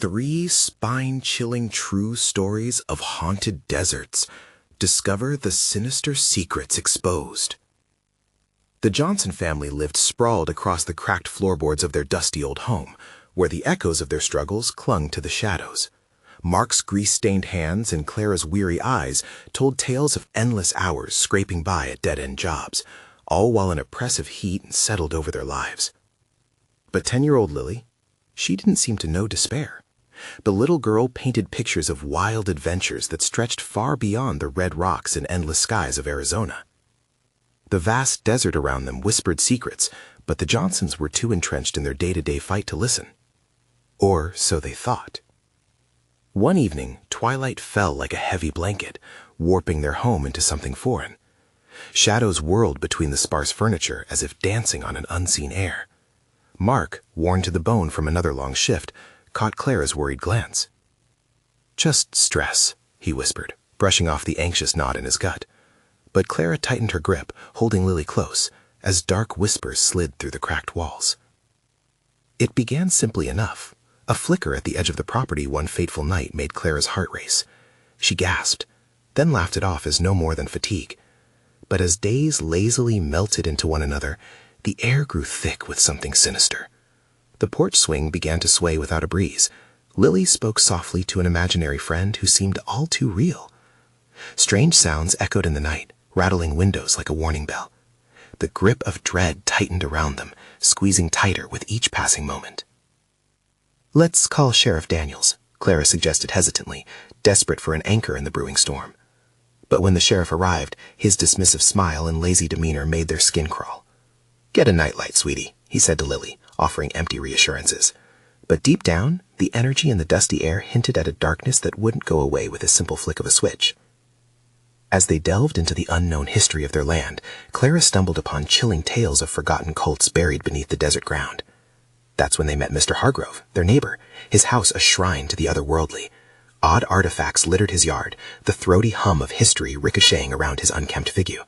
Three spine-chilling true stories of haunted deserts. Discover the sinister secrets exposed. The Johnson family lived sprawled across the cracked floorboards of their dusty old home, where the echoes of their struggles clung to the shadows. Mark's grease-stained hands and Clara's weary eyes told tales of endless hours scraping by at dead-end jobs, all while an oppressive heat settled over their lives. But 10-year-old Lily, she didn't seem to know despair. The little girl painted pictures of wild adventures that stretched far beyond the red rocks and endless skies of Arizona. The vast desert around them whispered secrets, but the Johnsons were too entrenched in their day-to-day fight to listen. Or so they thought. One evening, twilight fell like a heavy blanket, warping their home into something foreign. Shadows whirled between the sparse furniture as if dancing on an unseen air. Mark, worn to the bone from another long shift, caught Clara's worried glance. "Just stress," he whispered, brushing off the anxious knot in his gut. But Clara tightened her grip, holding Lily close, as dark whispers slid through the cracked walls. It began simply enough. A flicker at the edge of the property one fateful night made Clara's heart race. She gasped, then laughed it off as no more than fatigue. But as days lazily melted into one another, the air grew thick with something sinister. The porch swing began to sway without a breeze. Lily spoke softly to an imaginary friend who seemed all too real. Strange sounds echoed in the night, rattling windows like a warning bell. The grip of dread tightened around them, squeezing tighter with each passing moment. "Let's call Sheriff Daniels," Clara suggested hesitantly, desperate for an anchor in the brewing storm. But when the sheriff arrived, his dismissive smile and lazy demeanor made their skin crawl. "Get a nightlight, sweetie," he said to Lily, offering empty reassurances. But deep down, the energy in the dusty air hinted at a darkness that wouldn't go away with a simple flick of a switch. As they delved into the unknown history of their land, Clara stumbled upon chilling tales of forgotten cults buried beneath the desert ground. That's when they met Mr. Hargrove, their neighbor, his house a shrine to the otherworldly. Odd artifacts littered his yard, the throaty hum of history ricocheting around his unkempt figure.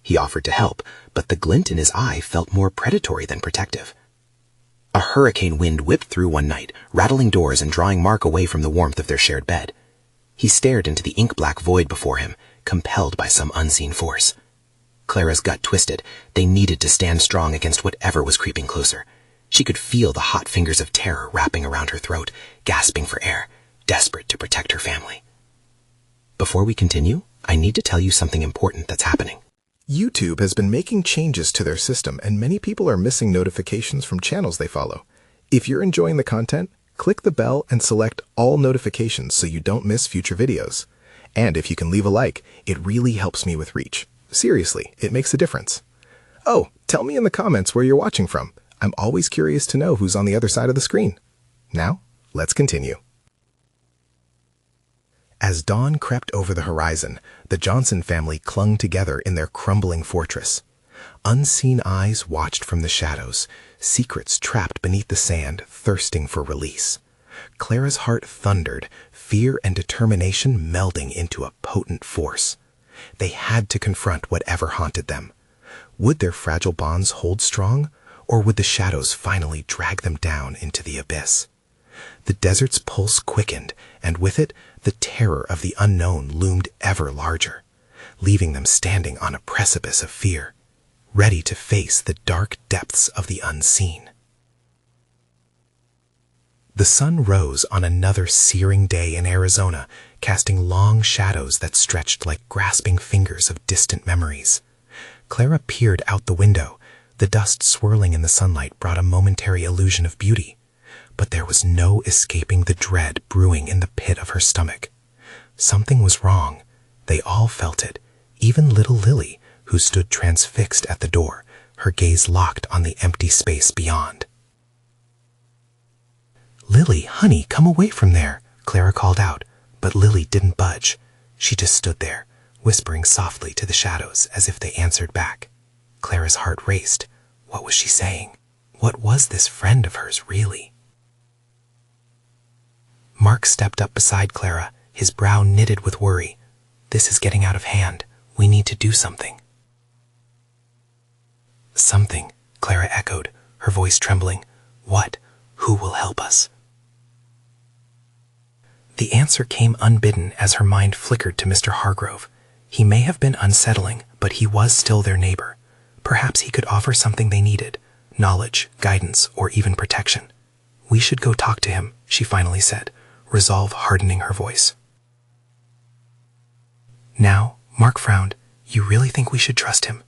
He offered to help, but the glint in his eye felt more predatory than protective. A hurricane wind whipped through one night, rattling doors and drawing Mark away from the warmth of their shared bed. He stared into the ink-black void before him, compelled by some unseen force. Clara's gut twisted. They needed to stand strong against whatever was creeping closer. She could feel the hot fingers of terror wrapping around her throat, gasping for air, desperate to protect her family. Before we continue, I need to tell you something important that's happening. YouTube has been making changes to their system, and many people are missing notifications from channels they follow. If you're enjoying the content, click the bell and select all notifications so you don't miss future videos. And if you can leave a like, it really helps me with reach. Seriously, it makes a difference. Oh, tell me in the comments where you're watching from. I'm always curious to know who's on the other side of the screen. Now, let's continue. As dawn crept over the horizon, the Johnson family clung together in their crumbling fortress. Unseen eyes watched from the shadows, secrets trapped beneath the sand, thirsting for release. Clara's heart thundered, fear and determination melding into a potent force. They had to confront whatever haunted them. Would their fragile bonds hold strong, or would the shadows finally drag them down into the abyss? The desert's pulse quickened, and with it, the terror of the unknown loomed ever larger, leaving them standing on a precipice of fear, ready to face the dark depths of the unseen. The sun rose on another searing day in Arizona, casting long shadows that stretched like grasping fingers of distant memories. Clara peered out the window. The dust swirling in the sunlight brought a momentary illusion of beauty. But there was no escaping the dread brewing in the pit of her stomach. Something was wrong. They all felt it, even little Lily, who stood transfixed at the door, her gaze locked on the empty space beyond. "Lily, honey, come away from there," Clara called out, but Lily didn't budge. She just stood there, whispering softly to the shadows as if they answered back. Clara's heart raced. What was she saying? What was this friend of hers really? Mark stepped up beside Clara, his brow knitted with worry. "This is getting out of hand. We need to do something." "Something," Clara echoed, her voice trembling. "What? Who will help us?" The answer came unbidden as her mind flickered to Mr. Hargrove. He may have been unsettling, but he was still their neighbor. Perhaps he could offer something they needed, knowledge, guidance, or even protection. "We should go talk to him," she finally said, resolve hardening her voice. "Now," Mark frowned, "you really think we should trust him?"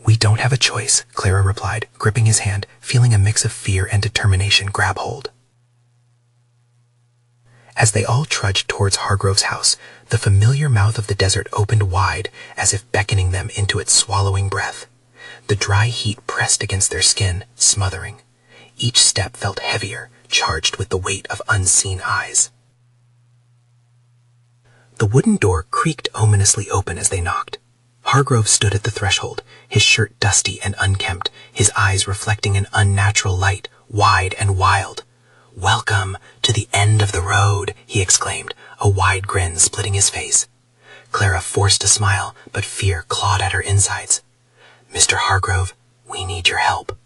"We don't have a choice," Clara replied, gripping his hand, feeling a mix of fear and determination grab hold. As they all trudged towards Hargrove's house, the familiar mouth of the desert opened wide, as if beckoning them into its swallowing breath. The dry heat pressed against their skin, smothering. Each step felt heavier, charged with the weight of unseen eyes. The wooden door creaked ominously open as they knocked. Hargrove stood at the threshold, his shirt dusty and unkempt, his eyes reflecting an unnatural light, wide and wild. "Welcome to the end of the road," he exclaimed, a wide grin splitting his face. Clara forced a smile, but fear clawed at her insides. "Mr. Hargrove, we need your help."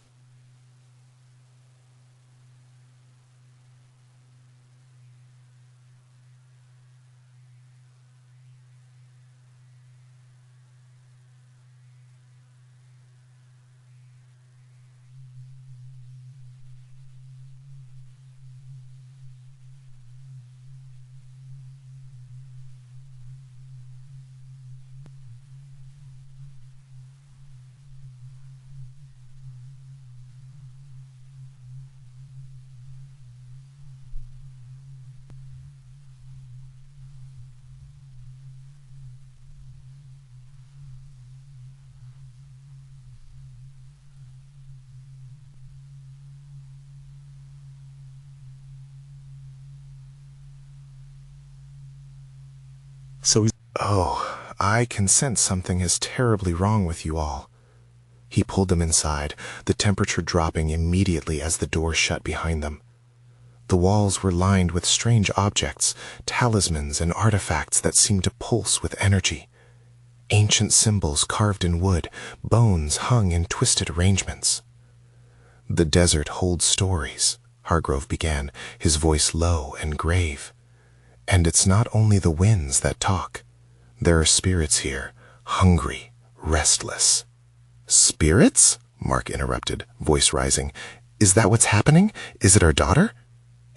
Oh, I can sense something is terribly wrong with you all. He pulled them inside, the temperature dropping immediately as the door shut behind them. The walls were lined with strange objects, talismans and artifacts that seemed to pulse with energy. Ancient symbols carved in wood, bones hung in twisted arrangements. "The desert holds stories," Hargrove began, his voice low and grave. "And it's not only the winds that talk. There are spirits here, hungry, restless." "Spirits?" Mark interrupted, voice rising. "Is that what's happening? Is it our daughter?"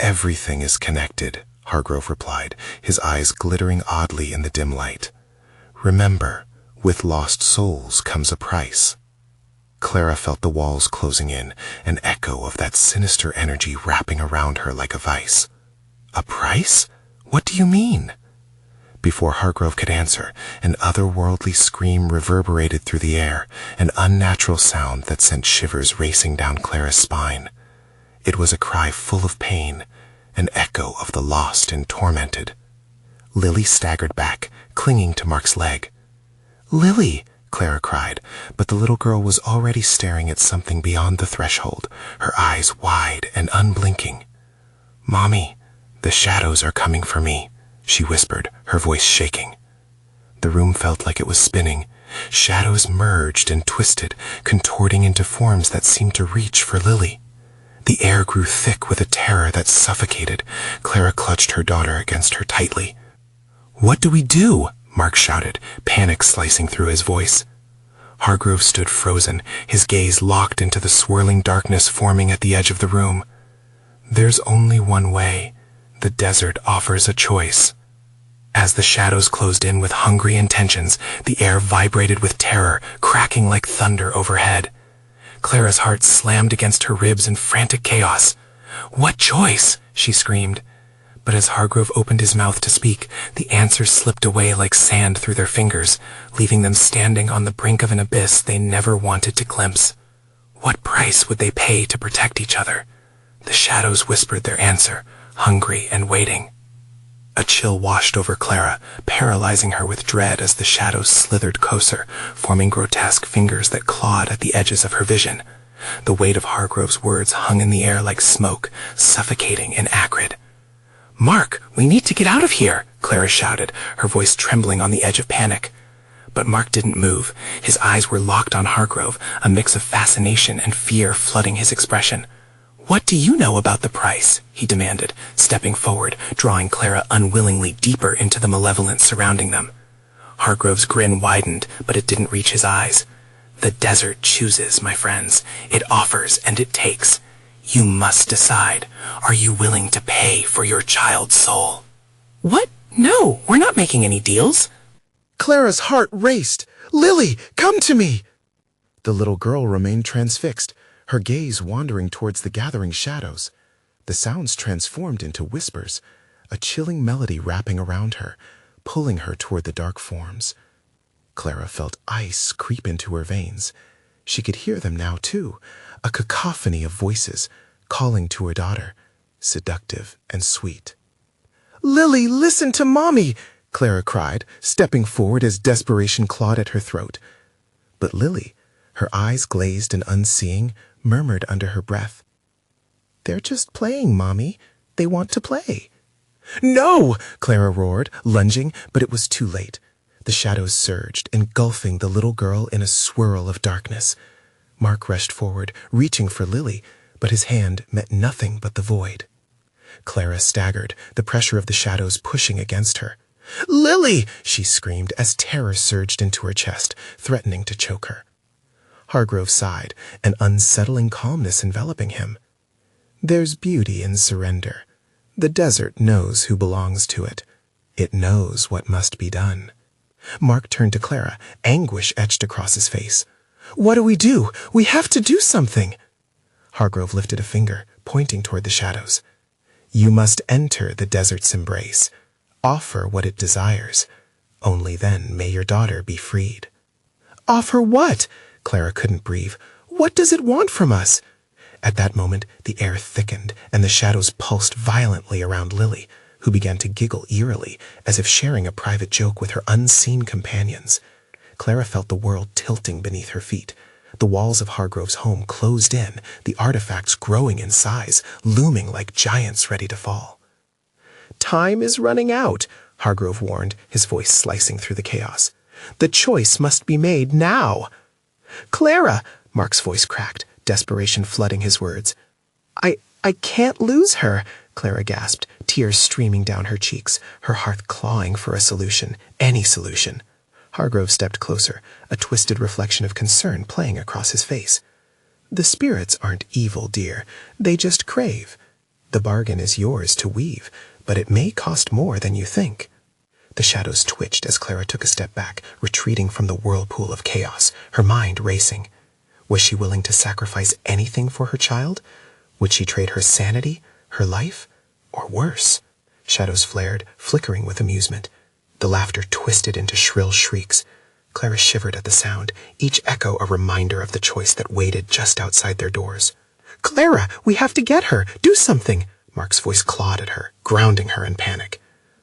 "Everything is connected," Hargrove replied, his eyes glittering oddly in the dim light. "Remember, with lost souls comes a price." Clara felt the walls closing in, an echo of that sinister energy wrapping around her like a vice. "A price? What do you mean?" Before Hargrove could answer, an otherworldly scream reverberated through the air, an unnatural sound that sent shivers racing down Clara's spine. It was a cry full of pain, an echo of the lost and tormented. Lily staggered back, clinging to Mark's leg. "Lily!" Clara cried, but the little girl was already staring at something beyond the threshold, her eyes wide and unblinking. "Mommy, the shadows are coming for me," she whispered, her voice shaking. The room felt like it was spinning. Shadows merged and twisted, contorting into forms that seemed to reach for Lily. The air grew thick with a terror that suffocated. Clara clutched her daughter against her tightly. "What do we do?" Mark shouted, panic slicing through his voice. Hargrove stood frozen, his gaze locked into the swirling darkness forming at the edge of the room. "There's only one way. The desert offers a choice." As the shadows closed in with hungry intentions, the air vibrated with terror, cracking like thunder overhead. Clara's heart slammed against her ribs in frantic chaos. "What choice?" she screamed. But as Hargrove opened his mouth to speak, the answers slipped away like sand through their fingers, leaving them standing on the brink of an abyss they never wanted to glimpse. What price would they pay to protect each other? The shadows whispered their answer, hungry and waiting. A chill washed over Clara, paralyzing her with dread as the shadows slithered closer, forming grotesque fingers that clawed at the edges of her vision. The weight of Hargrove's words hung in the air like smoke, suffocating and acrid. "Mark, we need to get out of here!" Clara shouted, her voice trembling on the edge of panic. But Mark didn't move. His eyes were locked on Hargrove, a mix of fascination and fear flooding his expression. "What do you know about the price?" he demanded, stepping forward, drawing Clara unwillingly deeper into the malevolence surrounding them. Hargrove's grin widened, but it didn't reach his eyes. "The desert chooses, my friends. It offers and it takes. You must decide. Are you willing to pay for your child's soul?" "What? No, we're not making any deals." Clara's heart raced. "Lily, come to me!" The little girl remained transfixed, her gaze wandering towards the gathering shadows. The sounds transformed into whispers, a chilling melody wrapping around her, pulling her toward the dark forms. Clara felt ice creep into her veins. She could hear them now, too, a cacophony of voices calling to her daughter, seductive and sweet. "Lily, listen to Mommy!" Clara cried, stepping forward as desperation clawed at her throat. But Lily, her eyes glazed and unseeing, murmured under her breath, "They're just playing, Mommy. They want to play." "No!" Clara roared, lunging, but it was too late. The shadows surged, engulfing the little girl in a swirl of darkness. Mark rushed forward, reaching for Lily, but his hand met nothing but the void. Clara staggered, the pressure of the shadows pushing against her. "Lily!" she screamed as terror surged into her chest, threatening to choke her. Hargrove sighed, an unsettling calmness enveloping him. "There's beauty in surrender. The desert knows who belongs to it. It knows what must be done." Mark turned to Clara, anguish etched across his face. "What do? We have to do something." Hargrove lifted a finger, pointing toward the shadows. "You must enter the desert's embrace. Offer what it desires. Only then may your daughter be freed." "Offer what?" Clara couldn't breathe. "What does it want from us?" At that moment, the air thickened, and the shadows pulsed violently around Lily, who began to giggle eerily, as if sharing a private joke with her unseen companions. Clara felt the world tilting beneath her feet. The walls of Hargrove's home closed in, the artifacts growing in size, looming like giants ready to fall. "Time is running out," Hargrove warned, his voice slicing through the chaos. "The choice must be made now." "Clara!" Mark's voice cracked, desperation flooding his words. I can't lose her," Clara gasped, tears streaming down her cheeks, her heart clawing for a solution, any solution. Hargrove stepped closer, a twisted reflection of concern playing across his face. "The spirits aren't evil, dear. They just crave. The bargain is yours to weave, but it may cost more than you think." The shadows twitched as Clara took a step back, retreating from the whirlpool of chaos, her mind racing. Was she willing to sacrifice anything for her child? Would she trade her sanity, her life, or worse? Shadows flared, flickering with amusement. The laughter twisted into shrill shrieks. Clara shivered at the sound, each echo a reminder of the choice that waited just outside their doors. "Clara, we have to get her! Do something!" Mark's voice clawed at her, grounding her in panic.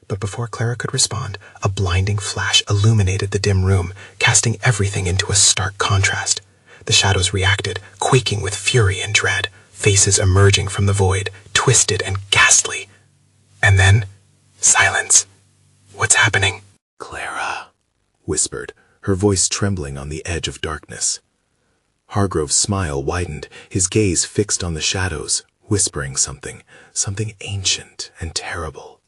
But before Clara could respond, a blinding flash illuminated the dim room, casting everything into a stark contrast. The shadows reacted, quaking with fury and dread, faces emerging from the void, twisted and ghastly. And then, silence. "What's happening?" "Clara," whispered, her voice trembling on the edge of darkness. Hargrove's smile widened, his gaze fixed on the shadows, whispering something ancient and terrible.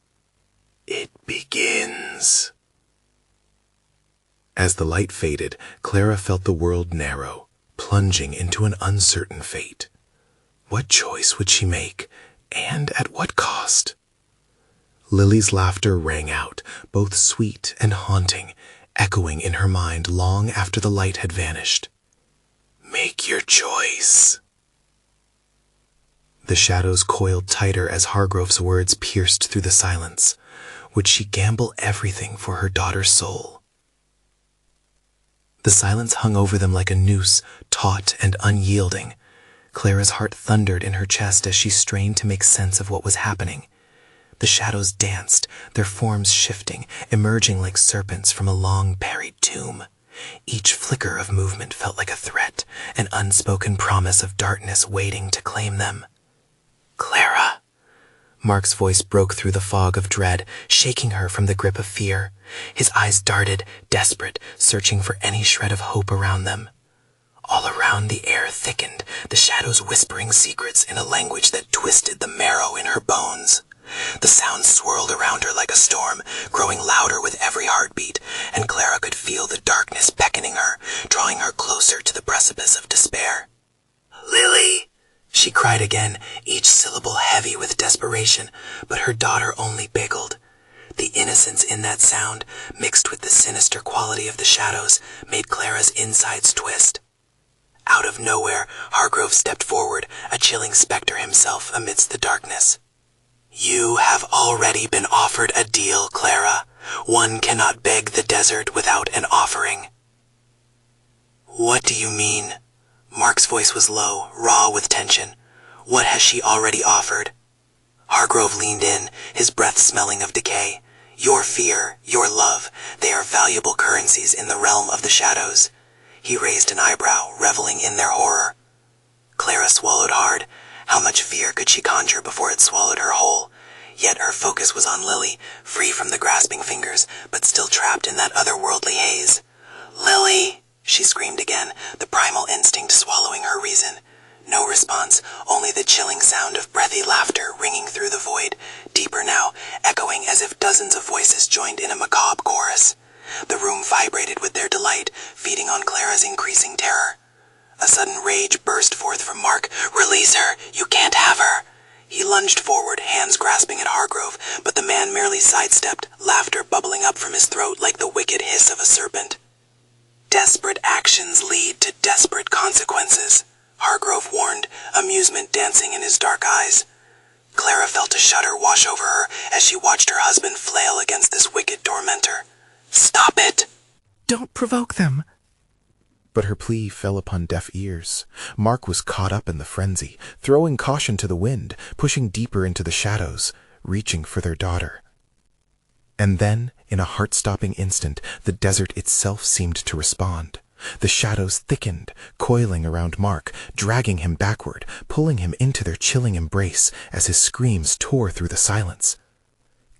"It begins." As the light faded, Clara felt the world narrow, plunging into an uncertain fate. What choice would she make, and at what cost? Lily's laughter rang out, both sweet and haunting, echoing in her mind long after the light had vanished. "Make your choice." The shadows coiled tighter as Hargrove's words pierced through the silence. Would she gamble everything for her daughter's soul? The silence hung over them like a noose, taut and unyielding. Clara's heart thundered in her chest as she strained to make sense of what was happening. The shadows danced, their forms shifting, emerging like serpents from a long buried tomb. Each flicker of movement felt like a threat, an unspoken promise of darkness waiting to claim them. "Clara!" Mark's voice broke through the fog of dread, shaking her from the grip of fear. His eyes darted, desperate, searching for any shred of hope around them. All around the air thickened, the shadows whispering secrets in a language that twisted the marrow in her bones. The sound swirled around her like a storm, growing louder with every heartbeat, and Clara could feel the darkness beckoning her, drawing her closer to the precipice of despair. "Lily!" she cried again, each syllable heavy with desperation, but her daughter only biggled. The innocence in that sound, mixed with the sinister quality of the shadows, made Clara's insides twist. Out of nowhere, Hargrove stepped forward, a chilling specter himself amidst the darkness. "You have already been offered a deal, Clara. One cannot beg the desert without an offering." "What do you mean?" Mark's voice was low, raw with tension. "What has she already offered?" Hargrove leaned in, his breath smelling of decay. "Your fear, your love, they are valuable currencies in the realm of the shadows." He raised an eyebrow, reveling in their horror. Clara swallowed hard. How much fear could she conjure before it swallowed her whole? Yet her focus was on Lily, free from the grasping fingers, but still trapped in that otherworldly haze. "Lily!" she screamed again, the primal instinct swallowing her reason. No response, only the chilling sound of breathy laughter ringing through the void, deeper now, echoing as if dozens of voices joined in a macabre chorus. The room vibrated with their delight, feeding on Clara's increasing terror. A sudden rage burst forth from Mark. "Release her! You can't have her!" He lunged forward, hands grasping at Hargrove, but the man merely sidestepped, laughter bubbling up from his throat like the wicked hiss of a serpent. "Desperate actions lead to desperate consequences," Hargrove warned, amusement dancing in his dark eyes. Clara felt a shudder wash over her as she watched her husband flail against this wicked tormentor. "Stop it!" Don't provoke them. But her plea fell upon deaf ears. Mark was caught up in the frenzy, throwing caution to the wind, pushing deeper into the shadows, reaching for their daughter. And then, in a heart-stopping instant, the desert itself seemed to respond. The shadows thickened, coiling around Mark, dragging him backward, pulling him into their chilling embrace as his screams tore through the silence.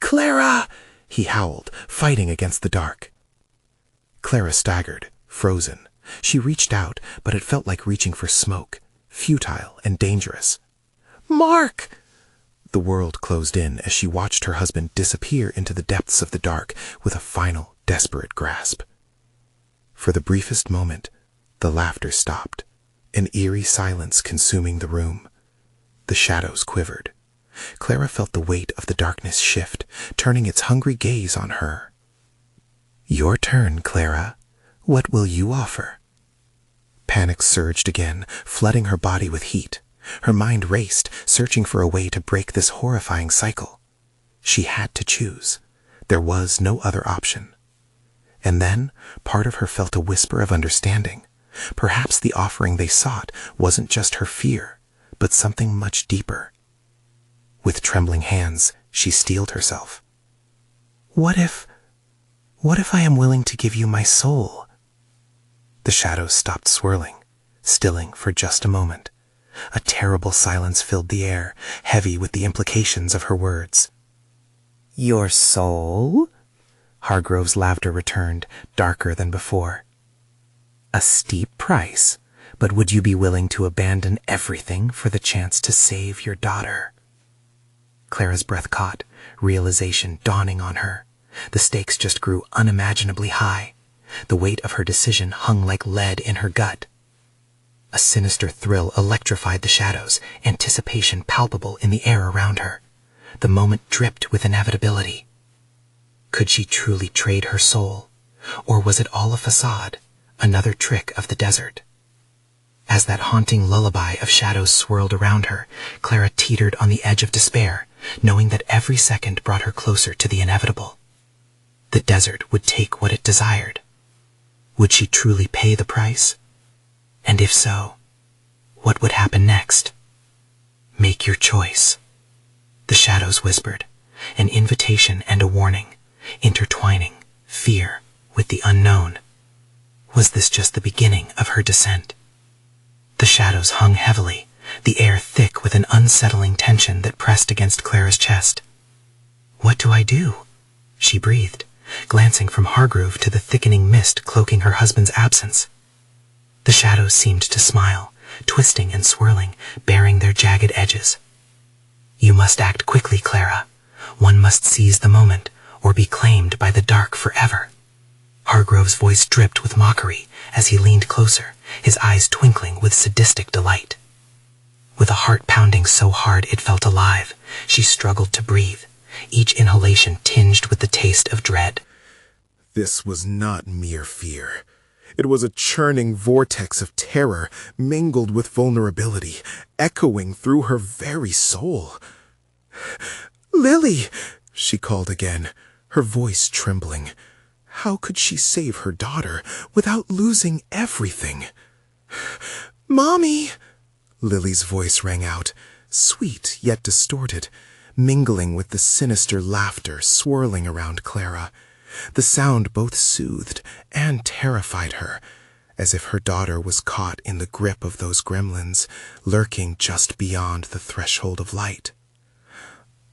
"Clara!" he howled, fighting against the dark. Clara staggered, frozen. She reached out, but it felt like reaching for smoke, futile and dangerous. "Mark!" The world closed in as she watched her husband disappear into the depths of the dark with a final, desperate grasp. For the briefest moment, the laughter stopped, an eerie silence consuming the room. The shadows quivered. Clara felt the weight of the darkness shift, turning its hungry gaze on her. "Your turn, Clara. What will you offer?" Panic surged again, flooding her body with heat. Her mind raced, searching for a way to break this horrifying cycle. She had to choose. There was no other option. And then, part of her felt a whisper of understanding. Perhaps the offering they sought wasn't just her fear, but something much deeper. With trembling hands, she steeled herself. What if I am willing to give you my soul?" The shadows stopped swirling, stilling for just a moment. A terrible silence filled the air, heavy with the implications of her words. "Your soul?" Hargrove's laughter returned, darker than before. "A steep price, but would you be willing to abandon everything for the chance to save your daughter?" Clara's breath caught, realization dawning on her. The stakes just grew unimaginably high. The weight of her decision hung like lead in her gut. A sinister thrill electrified the shadows, anticipation palpable in the air around her. The moment dripped with inevitability. Could she truly trade her soul? Or was it all a facade, another trick of the desert? As that haunting lullaby of shadows swirled around her, Clara teetered on the edge of despair, knowing that every second brought her closer to the inevitable. The desert would take what it desired. Would she truly pay the price? And if so, what would happen next? "Make your choice," the shadows whispered, an invitation and a warning, intertwining fear with the unknown. Was this just the beginning of her descent? The shadows hung heavily, the air thick with an unsettling tension that pressed against Clara's chest. "What do I do?" she breathed, glancing from Hargrove to the thickening mist cloaking her husband's absence. The shadows seemed to smile, twisting and swirling, baring their jagged edges. "You must act quickly, Clara. One must seize the moment, or be claimed by the dark forever." Hargrove's voice dripped with mockery as he leaned closer, his eyes twinkling with sadistic delight. With a heart pounding so hard it felt alive, she struggled to breathe, each inhalation tinged with the taste of dread. This was not mere fear. It was a churning vortex of terror mingled with vulnerability, echoing through her very soul. "Lily!" she called again, her voice trembling. How could she save her daughter without losing everything? "Mommy!" Lily's voice rang out, sweet yet distorted, mingling with the sinister laughter swirling around Clara. The sound both soothed and terrified her, as if her daughter was caught in the grip of those gremlins, lurking just beyond the threshold of light.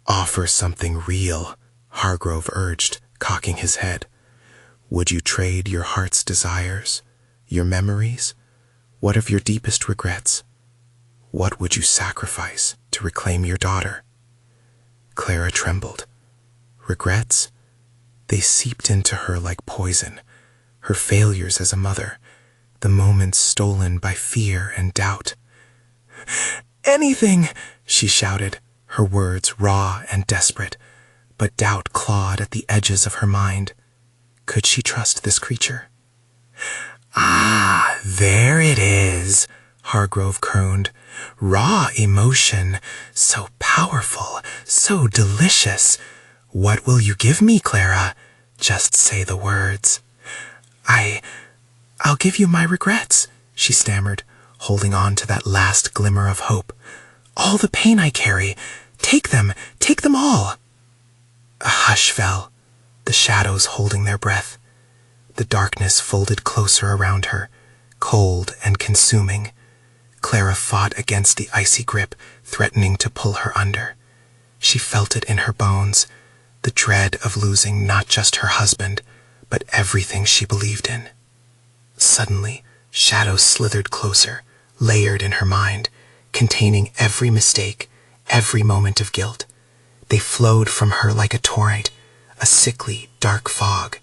"Offer something real," Hargrove urged, cocking his head. "Would you trade your heart's desires, your memories? What of your deepest regrets? What would you sacrifice to reclaim your daughter?" Clara trembled. Regrets? They seeped into her like poison, her failures as a mother, the moments stolen by fear and doubt. "Anything!" she shouted, her words raw and desperate, but doubt clawed at the edges of her mind. Could she trust this creature? "Ah, there it is," Hargrove crooned. "Raw emotion, so powerful, so delicious. What will you give me, Clara? Just say the words." I'll give you my regrets," she stammered, holding on to that last glimmer of hope. "All the pain I carry. Take them all." A hush fell, the shadows holding their breath. The darkness folded closer around her, cold and consuming. Clara fought against the icy grip, threatening to pull her under. She felt it in her bones, the dread of losing not just her husband, but everything she believed in. Suddenly, shadows slithered closer, layered in her mind, containing every mistake, every moment of guilt. They flowed from her like a torrent, a sickly, dark fog.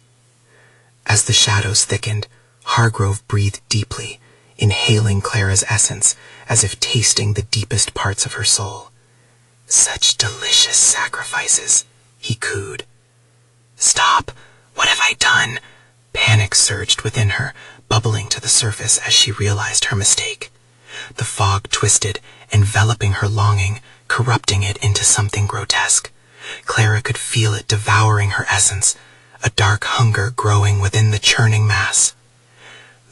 As the shadows thickened, Hargrove breathed deeply, inhaling Clara's essence as if tasting the deepest parts of her soul. "Such delicious sacrifices," he cooed. "Stop! What have I done?" Panic surged within her, bubbling to the surface as she realized her mistake. The fog twisted, enveloping her longing, corrupting it into something grotesque. Clara could feel it devouring her essence, a dark hunger growing within the churning mass.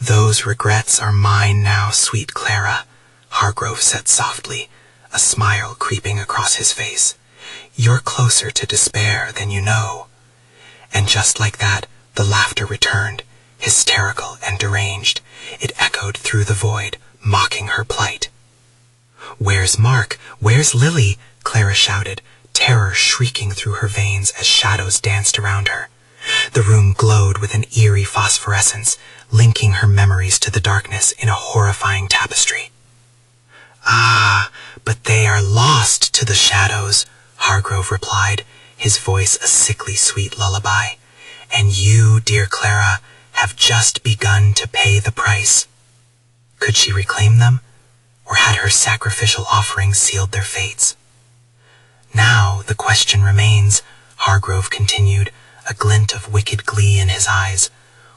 "Those regrets are mine now, sweet Clara," Hargrove said softly, a smile creeping across his face. "You're closer to despair than you know." And just like that, the laughter returned, hysterical and deranged. It echoed through the void, mocking her plight. "Where's Mark? Where's Lily?" Clara shouted, terror shrieking through her veins as shadows danced around her. The room glowed with an eerie phosphorescence, linking her memories to the darkness in a horrifying tapestry. "Ah, but they are lost to the shadows," Hargrove replied, his voice a sickly sweet lullaby. "And you, dear Clara, have just begun to pay the price." Could she reclaim them, or had her sacrificial offering sealed their fates? "Now the question remains," Hargrove continued, a glint of wicked glee in his eyes.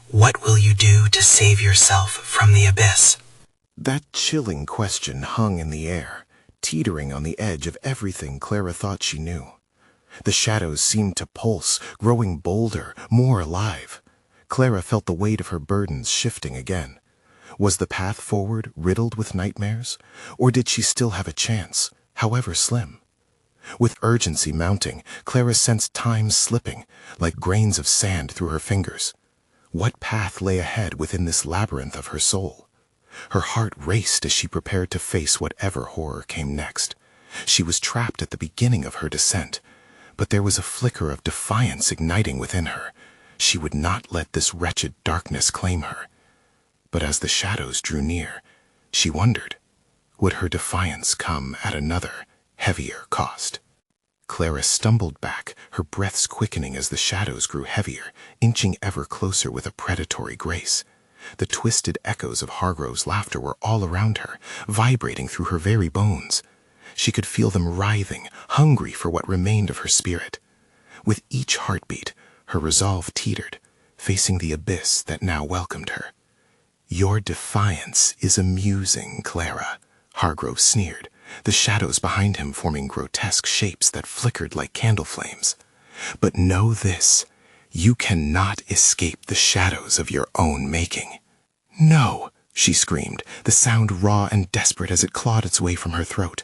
"What will you do to save yourself from the abyss?" That chilling question hung in the air, teetering on the edge of everything Clara thought she knew. The shadows seemed to pulse, growing bolder, more alive. Clara felt the weight of her burdens shifting again. Was the path forward riddled with nightmares, or did she still have a chance, however slim? With urgency mounting, Clara sensed time slipping, like grains of sand through her fingers. What path lay ahead within this labyrinth of her soul? Her heart raced as she prepared to face whatever horror came next. She was trapped at the beginning of her descent, but there was a flicker of defiance igniting within her. She would not let this wretched darkness claim her. But as the shadows drew near, she wondered, would her defiance come at another, heavier cost? Clara stumbled back, her breaths quickening as the shadows grew heavier, inching ever closer with a predatory grace. The twisted echoes of Hargrove's laughter were all around her, vibrating through her very bones. She could feel them writhing, hungry for what remained of her spirit. With each heartbeat, her resolve teetered, facing the abyss that now welcomed her. "Your defiance is amusing, Clara," Hargrove sneered, the shadows behind him forming grotesque shapes that flickered like candle flames. "But know this, you cannot escape the shadows of your own making." "No," she screamed, the sound raw and desperate as it clawed its way from her throat.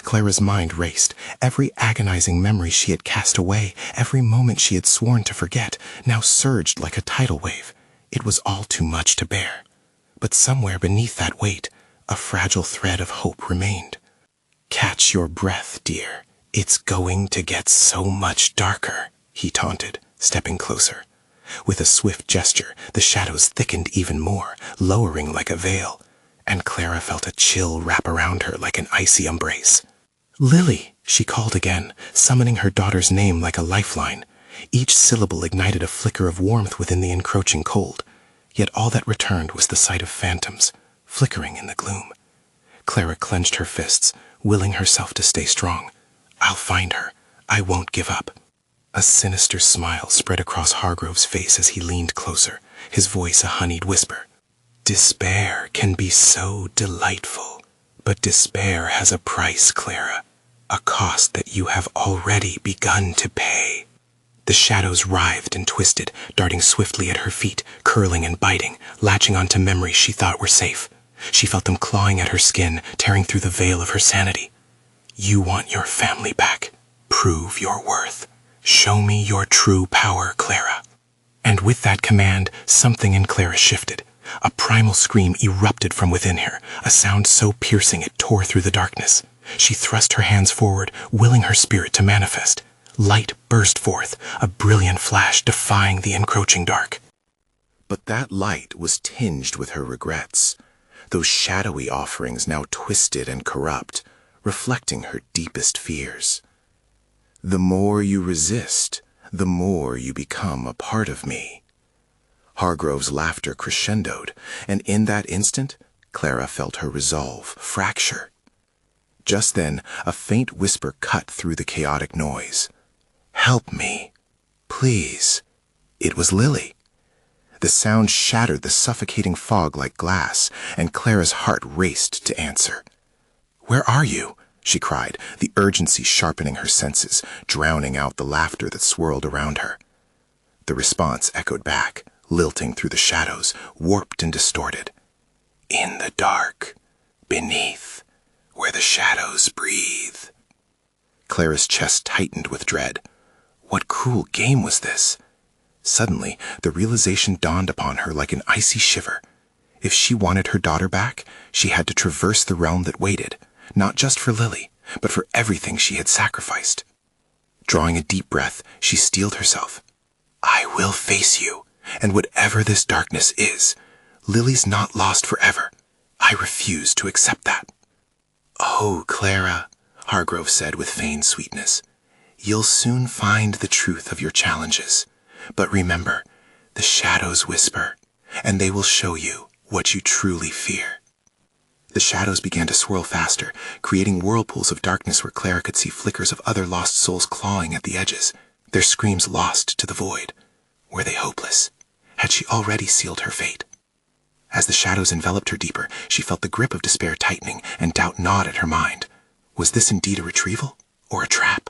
Clara's mind raced. Every agonizing memory she had cast away, every moment she had sworn to forget, now surged like a tidal wave. It was all too much to bear. But somewhere beneath that weight, a fragile thread of hope remained. "Catch your breath, dear. It's going to get so much darker," he taunted, stepping closer. With a swift gesture, the shadows thickened even more, lowering like a veil, and Clara felt a chill wrap around her like an icy embrace. "Lily," she called again, summoning her daughter's name like a lifeline. Each syllable ignited a flicker of warmth within the encroaching cold, yet all that returned was the sight of phantoms, flickering in the gloom. Clara clenched her fists, willing herself to stay strong. "I'll find her. I won't give up." A sinister smile spread across Hargrove's face as he leaned closer, his voice a honeyed whisper. "Despair can be so delightful, but despair has a price, Clara, a cost that you have already begun to pay." The shadows writhed and twisted, darting swiftly at her feet, curling and biting, latching onto memories she thought were safe. She felt them clawing at her skin, tearing through the veil of her sanity. "You want your family back. Prove your worth. Show me your true power, Clara." And with that command, something in Clara shifted. A primal scream erupted from within her, a sound so piercing it tore through the darkness. She thrust her hands forward, willing her spirit to manifest. Light burst forth, a brilliant flash defying the encroaching dark. But that light was tinged with her regrets, those shadowy offerings now twisted and corrupt, reflecting her deepest fears. "The more you resist, the more you become a part of me." Hargrove's laughter crescendoed, and in that instant, Clara felt her resolve fracture. Just then, a faint whisper cut through the chaotic noise. "Help me, please." It was Lily. The sound shattered the suffocating fog like glass, and Clara's heart raced to answer. "Where are you?" she cried, the urgency sharpening her senses, drowning out the laughter that swirled around her. The response echoed back, lilting through the shadows, warped and distorted. "In the dark, beneath, where the shadows breathe." Clara's chest tightened with dread. What cruel game was this? Suddenly, the realization dawned upon her like an icy shiver. If she wanted her daughter back, she had to traverse the realm that waited, not just for Lily, but for everything she had sacrificed. Drawing a deep breath, she steeled herself. "I will face you, and whatever this darkness is, Lily's not lost forever. I refuse to accept that." "Oh, Clara," Hargrove said with feigned sweetness, "you'll soon find the truth of your challenges. But remember, the shadows whisper, and they will show you what you truly fear." The shadows began to swirl faster, creating whirlpools of darkness where Clara could see flickers of other lost souls clawing at the edges, their screams lost to the void. Were they hopeless? Had she already sealed her fate? As the shadows enveloped her deeper, she felt the grip of despair tightening, and doubt gnawed at her mind. Was this indeed a retrieval, or a trap?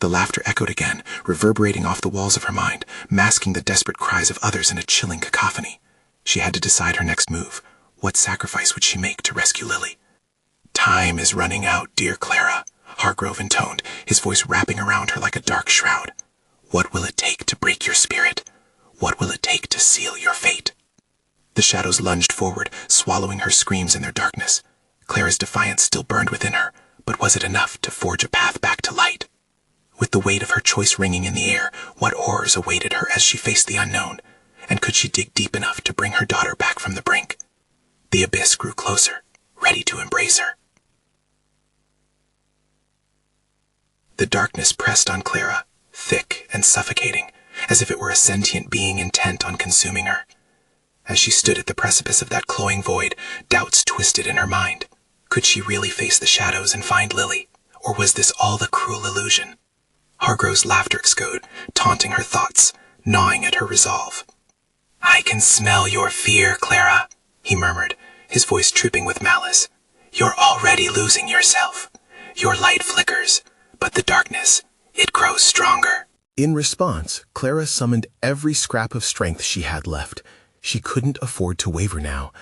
The laughter echoed again, reverberating off the walls of her mind, masking the desperate cries of others in a chilling cacophony. She had to decide her next move. What sacrifice would she make to rescue Lily? "Time is running out, dear Clara," Hargrove intoned, his voice wrapping around her like a dark shroud. "What will it take to break your spirit? What will it take to seal your fate?" The shadows lunged forward, swallowing her screams in their darkness. Clara's defiance still burned within her, but was it enough to forge a path back to light? With the weight of her choice ringing in the air, what horrors awaited her as she faced the unknown? And could she dig deep enough to bring her daughter back from the brink? The abyss grew closer, ready to embrace her. The darkness pressed on Clara, thick and suffocating, as if it were a sentient being intent on consuming her. As she stood at the precipice of that cloying void, doubts twisted in her mind. Could she really face the shadows and find Lily, or was this all the cruel illusion? Hargrove's laughter echoed, taunting her thoughts, gnawing at her resolve. "I can smell your fear, Clara," he murmured, his voice tripping with malice. "You're already losing yourself. Your light flickers, but the darkness, it grows stronger." In response, Clara summoned every scrap of strength she had left. She couldn't afford to waver now.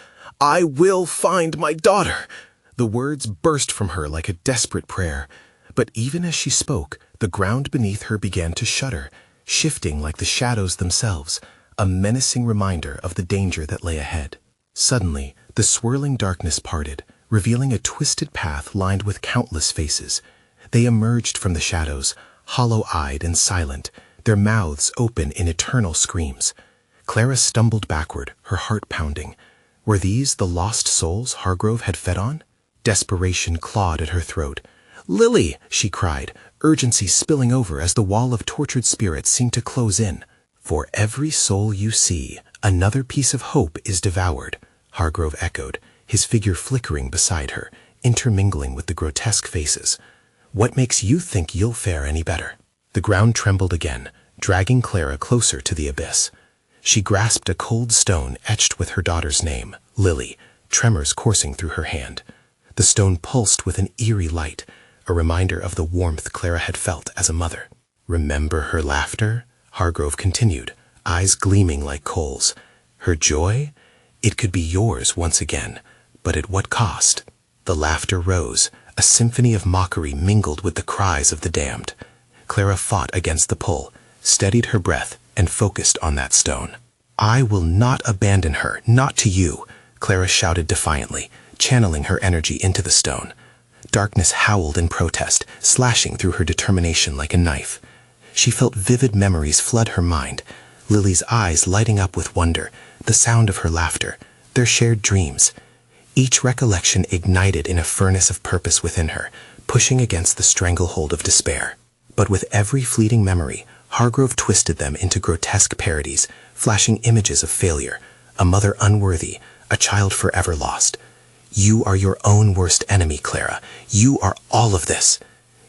"I will find my daughter!" The words burst from her like a desperate prayer. But even as she spoke, the ground beneath her began to shudder, shifting like the shadows themselves, a menacing reminder of the danger that lay ahead. Suddenly, the swirling darkness parted, revealing a twisted path lined with countless faces. They emerged from the shadows, hollow-eyed and silent, their mouths open in eternal screams. Clara stumbled backward, her heart pounding. Were these the lost souls Hargrove had fed on? Desperation clawed at her throat. "Lily!" she cried, urgency spilling over as the wall of tortured spirits seemed to close in. "For every soul you see, another piece of hope is devoured," Hargrove echoed, his figure flickering beside her, intermingling with the grotesque faces. "What makes you think you'll fare any better?" The ground trembled again, dragging Clara closer to the abyss. She grasped a cold stone etched with her daughter's name, Lily, tremors coursing through her hand. The stone pulsed with an eerie light, a reminder of the warmth Clara had felt as a mother. "Remember her laughter?" Hargrove continued, eyes gleaming like coals. "Her joy? It could be yours once again, but at what cost?" The laughter rose, a symphony of mockery mingled with the cries of the damned. Clara fought against the pull, steadied her breath, and focused on that stone. "I will not abandon her, not to you," Clara shouted defiantly, channeling her energy into the stone. Darkness howled in protest, slashing through her determination like a knife. She felt vivid memories flood her mind, Lily's eyes lighting up with wonder, the sound of her laughter, their shared dreams. Each recollection ignited in a furnace of purpose within her, pushing against the stranglehold of despair. But with every fleeting memory, Hargrove twisted them into grotesque parodies, flashing images of failure, a mother unworthy, a child forever lost. "You are your own worst enemy, Clara. You are all of this."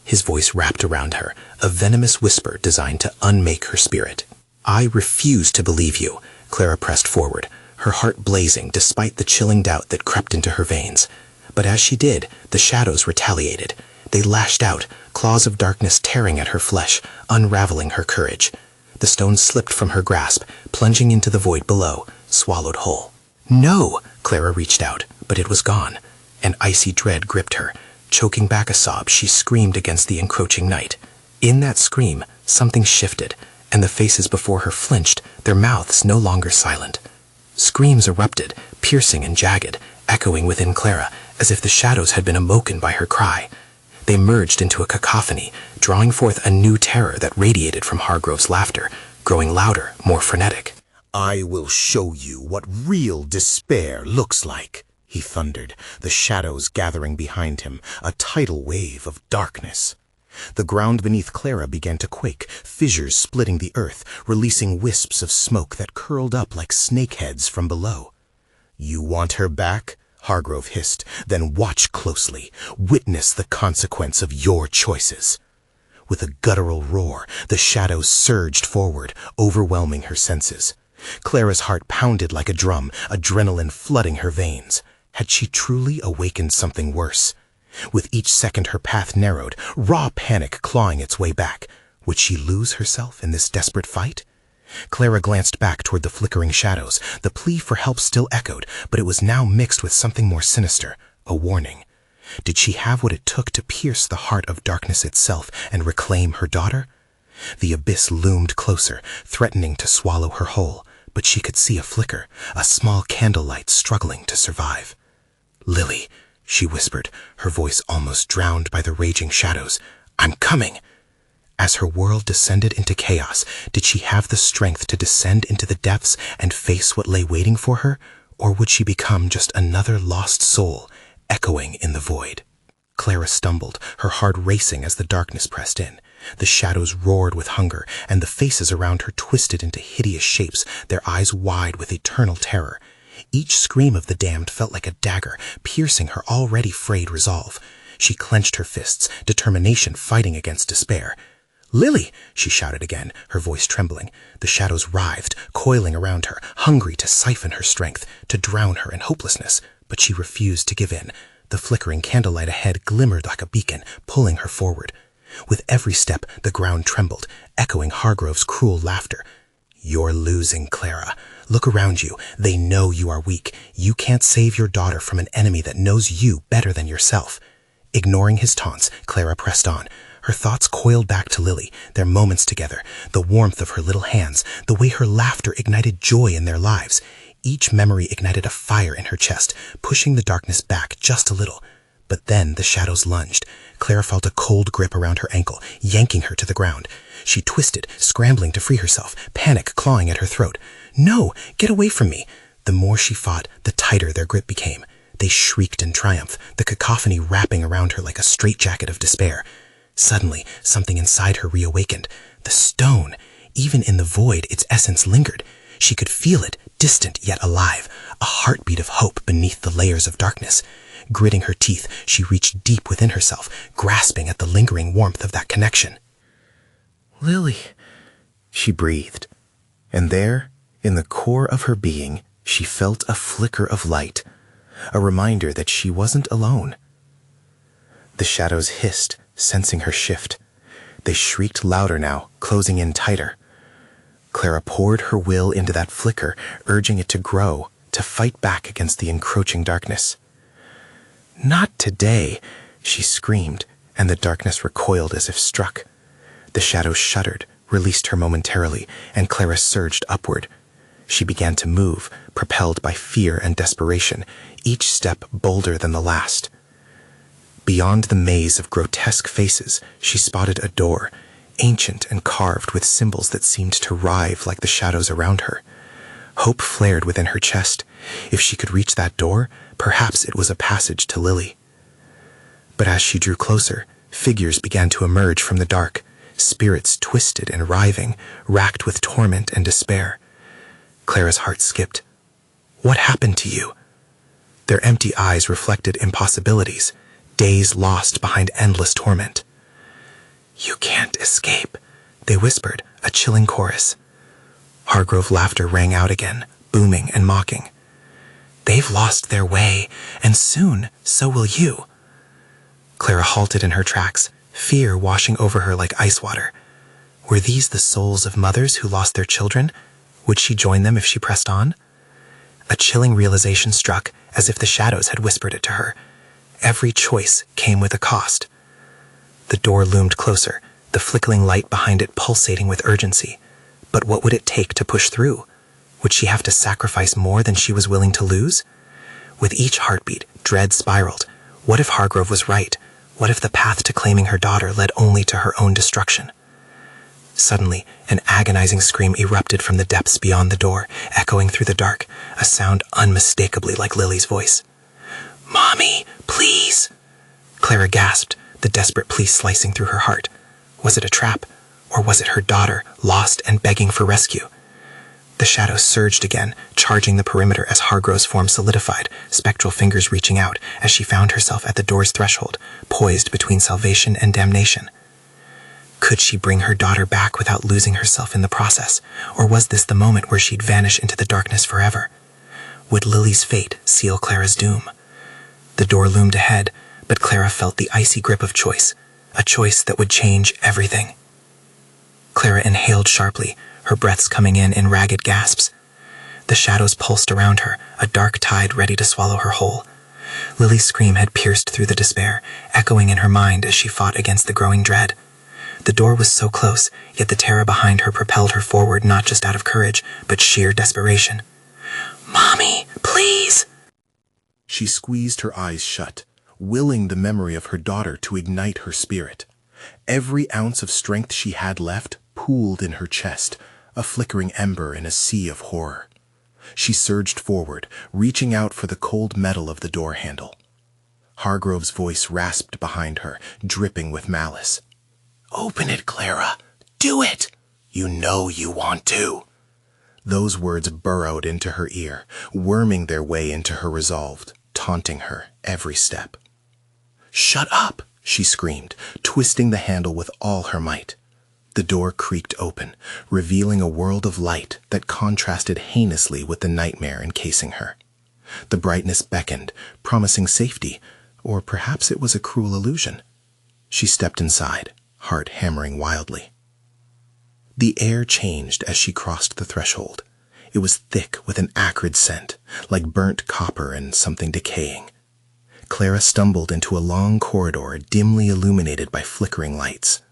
His voice wrapped around her, a venomous whisper designed to unmake her spirit. "I refuse to believe you," Clara pressed forward, her heart blazing despite the chilling doubt that crept into her veins. But as she did, the shadows retaliated. They lashed out, claws of darkness tearing at her flesh, unraveling her courage. The stone slipped from her grasp, plunging into the void below, swallowed whole. "No!" Clara reached out, but it was gone. An icy dread gripped her. Choking back a sob, she screamed against the encroaching night. In that scream, something shifted, and the faces before her flinched, their mouths no longer silent. Screams erupted, piercing and jagged, echoing within Clara, as if the shadows had been awoken by her cry. They merged into a cacophony, drawing forth a new terror that radiated from Hargrove's laughter, growing louder, more frenetic. "I will show you what real despair looks like," he thundered, the shadows gathering behind him, a tidal wave of darkness. The ground beneath Clara began to quake, fissures splitting the earth, releasing wisps of smoke that curled up like snakeheads from below. "You want her back?" Hargrove hissed. "Then watch closely. Witness the consequence of your choices." With a guttural roar, the shadows surged forward, overwhelming her senses. Clara's heart pounded like a drum, adrenaline flooding her veins. Had she truly awakened something worse? With each second her path narrowed, raw panic clawing its way back. Would she lose herself in this desperate fight? Clara glanced back toward the flickering shadows. The plea for help still echoed, but it was now mixed with something more sinister, a warning. Did she have what it took to pierce the heart of darkness itself and reclaim her daughter? The abyss loomed closer, threatening to swallow her whole, but she could see a flicker, a small candlelight struggling to survive. "Lily," she whispered, her voice almost drowned by the raging shadows. "I'm coming." As her world descended into chaos, did she have the strength to descend into the depths and face what lay waiting for her? Or would she become just another lost soul, echoing in the void? Clara stumbled, her heart racing as the darkness pressed in. The shadows roared with hunger, and the faces around her twisted into hideous shapes, their eyes wide with eternal terror. Each scream of the damned felt like a dagger, piercing her already frayed resolve. She clenched her fists, determination fighting against despair. "Lily!" she shouted again, her voice trembling. The shadows writhed, coiling around her, hungry to siphon her strength, to drown her in hopelessness. But she refused to give in. The flickering candlelight ahead glimmered like a beacon, pulling her forward. With every step, the ground trembled, echoing Hargrove's cruel laughter. "You're losing, Clara. Look around you. They know you are weak. You can't save your daughter from an enemy that knows you better than yourself." Ignoring his taunts, Clara pressed on. Her thoughts coiled back to Lily, their moments together, the warmth of her little hands, the way her laughter ignited joy in their lives. Each memory ignited a fire in her chest, pushing the darkness back just a little. But then the shadows lunged. Clara felt a cold grip around her ankle, yanking her to the ground. She twisted, scrambling to free herself, panic clawing at her throat. "No! Get away from me!" The more she fought, the tighter their grip became. They shrieked in triumph, the cacophony wrapping around her like a straitjacket of despair. Suddenly, something inside her reawakened. The stone! Even in the void, its essence lingered. She could feel it, distant yet alive, a heartbeat of hope beneath the layers of darkness. Gritting her teeth, she reached deep within herself, grasping at the lingering warmth of that connection. "Lily," she breathed. And there, in the core of her being, she felt a flicker of light, a reminder that she wasn't alone. The shadows hissed, sensing her shift. They shrieked louder now, closing in tighter. Clara poured her will into that flicker, urging it to grow, to fight back against the encroaching darkness. "Not today," she screamed, and the darkness recoiled as if struck. The shadows shuddered, released her momentarily, and Clara surged upward. She began to move, propelled by fear and desperation, each step bolder than the last. Beyond the maze of grotesque faces, she spotted a door, ancient and carved with symbols that seemed to writhe like the shadows around her. Hope flared within her chest. If she could reach that door, perhaps it was a passage to Lily. But as she drew closer, figures began to emerge from the dark, spirits twisted and writhing, racked with torment and despair. Clara's heart skipped. What happened to you? Their empty eyes reflected impossibilities, days lost behind endless torment. "You can't escape," they whispered, a chilling chorus. Hargrove laughter rang out again, booming and mocking. "They've lost their way, and soon so will you." Clara halted in her tracks, fear washing over her like ice water. Were these the souls of mothers who lost their children? Would she join them if she pressed on? A chilling realization struck, as if the shadows had whispered it to her. Every choice came with a cost. The door loomed closer, the flickering light behind it pulsating with urgency. But what would it take to push through? Would she have to sacrifice more than she was willing to lose? With each heartbeat, dread spiraled. What if Hargrove was right? What if the path to claiming her daughter led only to her own destruction? Suddenly, an agonizing scream erupted from the depths beyond the door, echoing through the dark, a sound unmistakably like Lily's voice. "Mommy, please!" Clara gasped, the desperate plea slicing through her heart. Was it a trap? Or was it her daughter, lost and begging for rescue? The shadows surged again, charging the perimeter as Hargrove's form solidified, spectral fingers reaching out as she found herself at the door's threshold, poised between salvation and damnation. Could she bring her daughter back without losing herself in the process, or was this the moment where she'd vanish into the darkness forever? Would Lily's fate seal Clara's doom? The door loomed ahead, but Clara felt the icy grip of choice, a choice that would change everything. Clara inhaled sharply, her breaths coming in ragged gasps. The shadows pulsed around her, a dark tide ready to swallow her whole. Lily's scream had pierced through the despair, echoing in her mind as she fought against the growing dread. The door was so close, yet the terror behind her propelled her forward not just out of courage, but sheer desperation. "Mommy, please!" She squeezed her eyes shut, willing the memory of her daughter to ignite her spirit. Every ounce of strength she had left pooled in her chest, a flickering ember in a sea of horror. She surged forward, reaching out for the cold metal of the door handle. Hargrove's voice rasped behind her, dripping with malice. "Open it, Clara! Do it! You know you want to!" Those words burrowed into her ear, worming their way into her resolve, taunting her every step. "Shut up!" she screamed, twisting the handle with all her might. The door creaked open, revealing a world of light that contrasted heinously with the nightmare encasing her. The brightness beckoned, promising safety, or perhaps it was a cruel illusion. She stepped inside, heart hammering wildly. The air changed as she crossed the threshold. It was thick with an acrid scent, like burnt copper and something decaying. Clara stumbled into a long corridor dimly illuminated by flickering lights.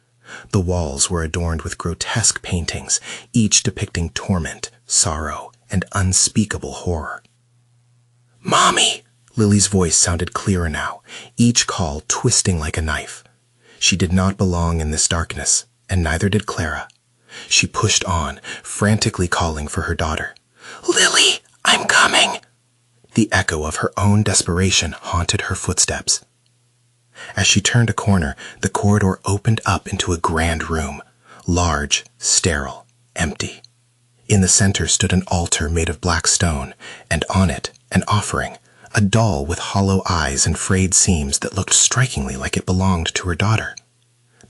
The walls were adorned with grotesque paintings, each depicting torment, sorrow, and unspeakable horror. "Mommy!" Lily's voice sounded clearer now, each call twisting like a knife. She did not belong in this darkness, and neither did Clara. She pushed on, frantically calling for her daughter. "Lily, I'm coming!" The echo of her own desperation haunted her footsteps. As she turned a corner, the corridor opened up into a grand room, large, sterile, empty. In the center stood an altar made of black stone, and on it, an offering, a doll with hollow eyes and frayed seams that looked strikingly like it belonged to her daughter.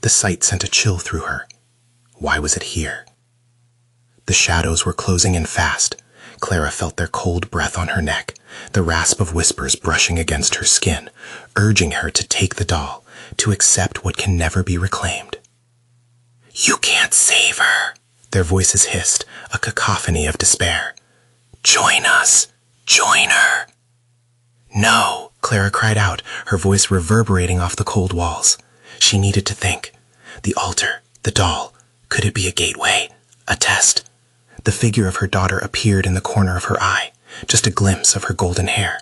The sight sent a chill through her. Why was it here? The shadows were closing in fast. Clara felt their cold breath on her neck, the rasp of whispers brushing against her skin, urging her to take the doll, to accept what can never be reclaimed. "You can't save her," their voices hissed, a cacophony of despair. "Join us! Join her!" "No," Clara cried out, her voice reverberating off the cold walls. She needed to think. The altar, the doll, could it be a gateway? A test? The figure of her daughter appeared in the corner of her eye, just a glimpse of her golden hair.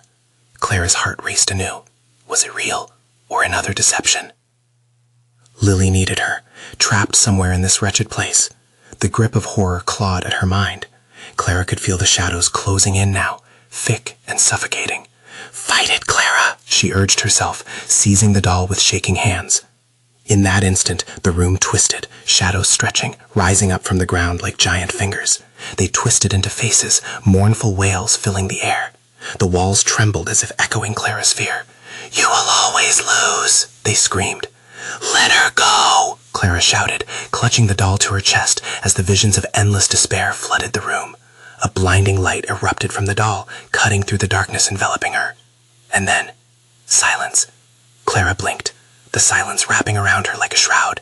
Clara's heart raced anew. Was it real, or another deception? Lily needed her, trapped somewhere in this wretched place. The grip of horror clawed at her mind. Clara could feel the shadows closing in now, thick and suffocating. "Fight it, Clara," she urged herself, seizing the doll with shaking hands. In that instant, the room twisted, shadows stretching, rising up from the ground like giant fingers. They twisted into faces, mournful wails filling the air. The walls trembled as if echoing Clara's fear. "You will always lose," they screamed. "Let her go," Clara shouted, clutching the doll to her chest as the visions of endless despair flooded the room. A blinding light erupted from the doll, cutting through the darkness enveloping her. And then, silence. Clara blinked, the silence wrapping around her like a shroud.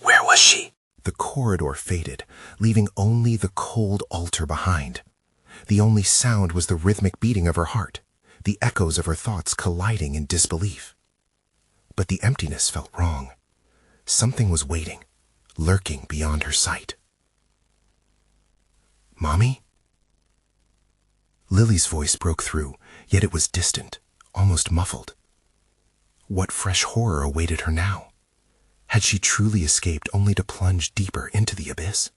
Where was she? The corridor faded, leaving only the cold altar behind. The only sound was the rhythmic beating of her heart, the echoes of her thoughts colliding in disbelief. But the emptiness felt wrong. Something was waiting, lurking beyond her sight. "Mommy?" Lily's voice broke through, yet it was distant, almost muffled. What fresh horror awaited her now? Had she truly escaped only to plunge deeper into the abyss?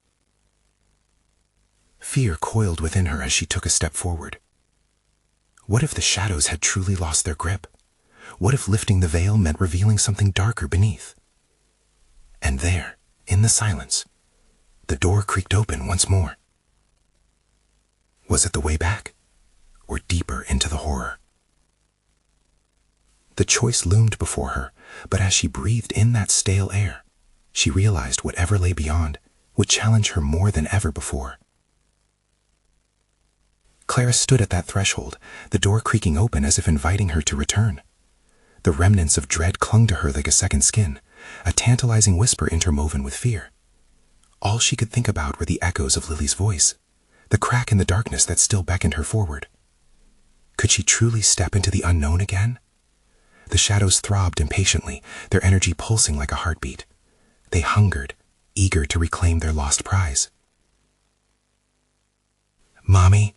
Fear coiled within her as she took a step forward. What if the shadows had truly lost their grip? What if lifting the veil meant revealing something darker beneath? And there, in the silence, the door creaked open once more. Was it the way back, or deeper into the horror? The choice loomed before her, but as she breathed in that stale air, she realized whatever lay beyond would challenge her more than ever before. Clara stood at that threshold, the door creaking open as if inviting her to return. The remnants of dread clung to her like a second skin, a tantalizing whisper interwoven with fear. All she could think about were the echoes of Lily's voice, the crack in the darkness that still beckoned her forward. Could she truly step into the unknown again? The shadows throbbed impatiently, their energy pulsing like a heartbeat. They hungered, eager to reclaim their lost prize."Mommy?"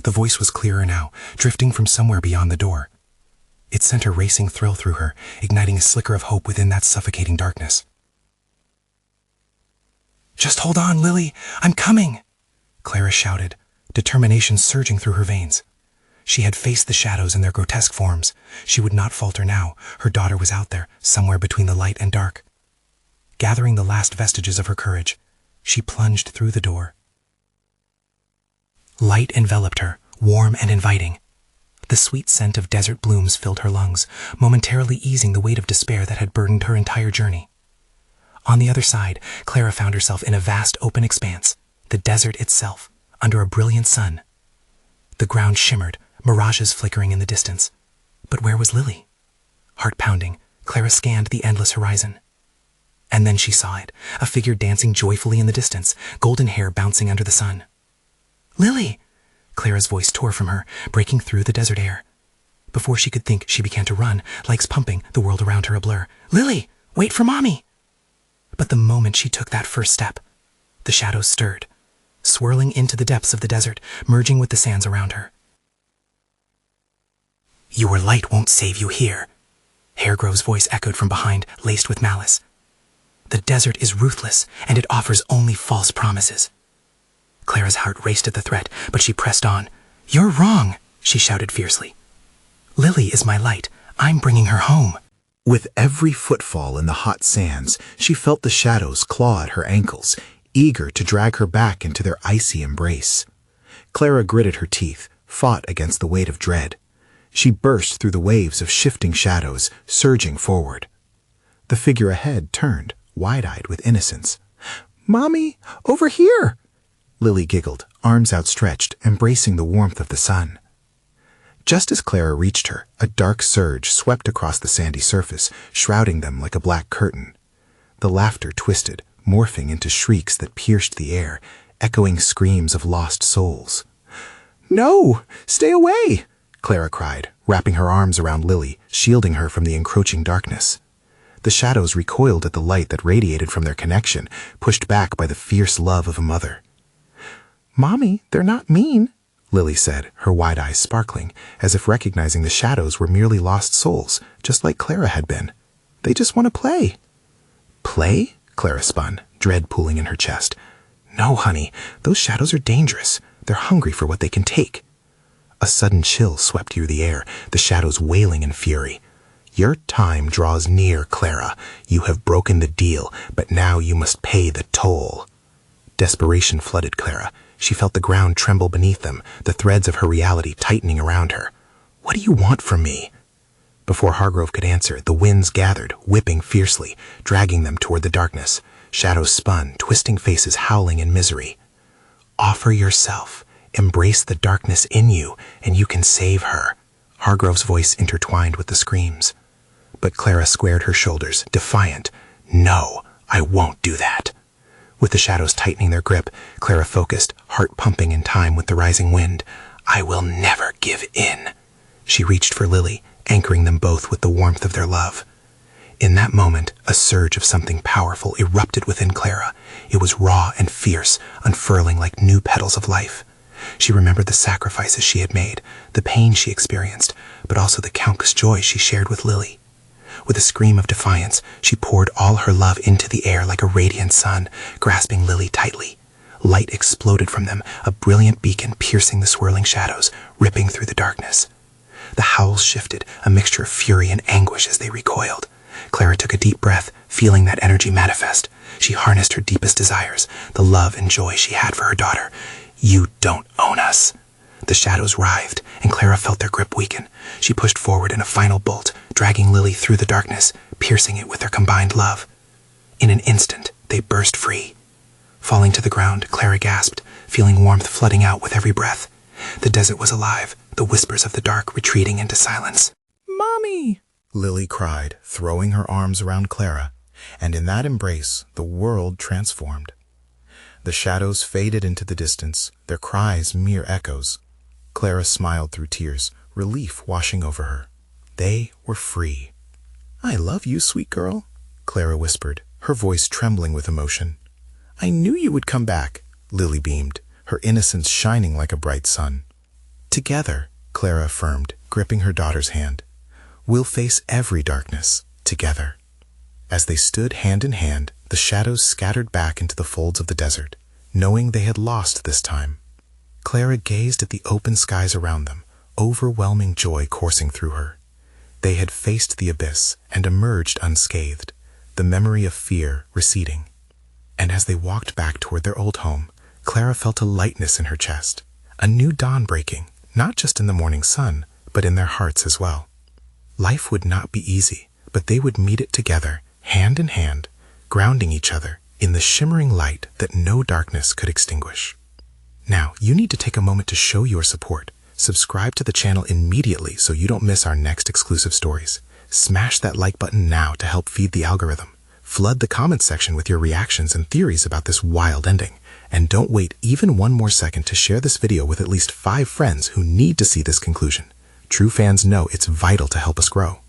The voice was clearer now, drifting from somewhere beyond the door. It sent a racing thrill through her, igniting a slicker of hope within that suffocating darkness. "Just hold on, Lily! I'm coming!" Clara shouted, determination surging through her veins. She had faced the shadows in their grotesque forms. She would not falter now. Her daughter was out there, somewhere between the light and dark. Gathering the last vestiges of her courage, she plunged through the door. Light enveloped her, warm and inviting. The sweet scent of desert blooms filled her lungs, momentarily easing the weight of despair that had burdened her entire journey. On the other side, Clara found herself in a vast open expanse, the desert itself, under a brilliant sun. The ground shimmered, mirages flickering in the distance. But where was Lily? Heart pounding, Clara scanned the endless horizon. And then she saw it, a figure dancing joyfully in the distance, golden hair bouncing under the sun. "Lily!" Clara's voice tore from her, breaking through the desert air. Before she could think, she began to run, legs pumping, the world around her a blur. "Lily! Wait for Mommy!" But the moment she took that first step, the shadows stirred, swirling into the depths of the desert, merging with the sands around her. "Your light won't save you here," Hairgrove's voice echoed from behind, laced with malice. "The desert is ruthless, and it offers only false promises." Clara's heart raced at the threat, but she pressed on. "You're wrong," she shouted fiercely. "Lily is my light. I'm bringing her home." With every footfall in the hot sands, she felt the shadows claw at her ankles, eager to drag her back into their icy embrace. Clara gritted her teeth, fought against the weight of dread. She burst through the waves of shifting shadows, surging forward. The figure ahead turned, wide-eyed with innocence. "Mommy, over here!" Lily giggled, arms outstretched, embracing the warmth of the sun. Just as Clara reached her, a dark surge swept across the sandy surface, shrouding them like a black curtain. The laughter twisted, morphing into shrieks that pierced the air, echoing screams of lost souls. "No! Stay away!" Clara cried, wrapping her arms around Lily, shielding her from the encroaching darkness. The shadows recoiled at the light that radiated from their connection, pushed back by the fierce love of a mother. "Mommy, they're not mean," Lily said, her wide eyes sparkling, as if recognizing the shadows were merely lost souls, just like Clara had been. "They just want to play." "Play?" Clara spun, dread pooling in her chest. "No, honey, those shadows are dangerous. They're hungry for what they can take." A sudden chill swept through the air, the shadows wailing in fury. "Your time draws near, Clara. You have broken the deal, but now you must pay the toll." Desperation flooded Clara. She felt the ground tremble beneath them, the threads of her reality tightening around her. "What do you want from me?" Before Hargrove could answer, the winds gathered, whipping fiercely, dragging them toward the darkness. Shadows spun, twisting faces howling in misery. "Offer yourself. Embrace the darkness in you, and you can save her." Hargrove's voice intertwined with the screams. But Clara squared her shoulders, defiant. "No, I won't do that." With the shadows tightening their grip, Clara focused, heart pumping in time with the rising wind. "I will never give in." She reached for Lily, anchoring them both with the warmth of their love. In that moment, a surge of something powerful erupted within Clara. It was raw and fierce, unfurling like new petals of life. She remembered the sacrifices she had made, the pain she experienced, but also the countless joy she shared with Lily. With a scream of defiance, she poured all her love into the air like a radiant sun, grasping Lily tightly. Light exploded from them, a brilliant beacon piercing the swirling shadows, ripping through the darkness. The howls shifted, a mixture of fury and anguish as they recoiled. Clara took a deep breath, feeling that energy manifest. She harnessed her deepest desires, the love and joy she had for her daughter. "You don't own us." The shadows writhed, and Clara felt their grip weaken. She pushed forward in a final bolt, dragging Lily through the darkness, piercing it with their combined love. In an instant, they burst free. Falling to the ground, Clara gasped, feeling warmth flooding out with every breath. The desert was alive, the whispers of the dark retreating into silence. "Mommy!" Lily cried, throwing her arms around Clara, and in that embrace, the world transformed. The shadows faded into the distance, their cries mere echoes. Clara smiled through tears, relief washing over her. They were free. "I love you, sweet girl," Clara whispered, her voice trembling with emotion. "I knew you would come back," Lily beamed, her innocence shining like a bright sun. "Together," Clara affirmed, gripping her daughter's hand. We'll face every darkness together. As they stood hand in hand, the shadows scattered back into the folds of the desert, knowing they had lost this time. Clara gazed at the open skies around them, overwhelming joy coursing through her. They had faced the abyss and emerged unscathed, the memory of fear receding. And as they walked back toward their old home, Clara felt a lightness in her chest, a new dawn breaking, not just in the morning sun, but in their hearts as well. Life would not be easy, but they would meet it together, hand in hand, grounding each other in the shimmering light that no darkness could extinguish. Now, you need to take a moment to show your support. Subscribe to the channel immediately so you don't miss our next exclusive stories. Smash that like button now to help feed the algorithm. Flood the comments section with your reactions and theories about this wild ending. And don't wait even one more second to share this video with at least 5 friends who need to see this conclusion. True fans know it's vital to help us grow.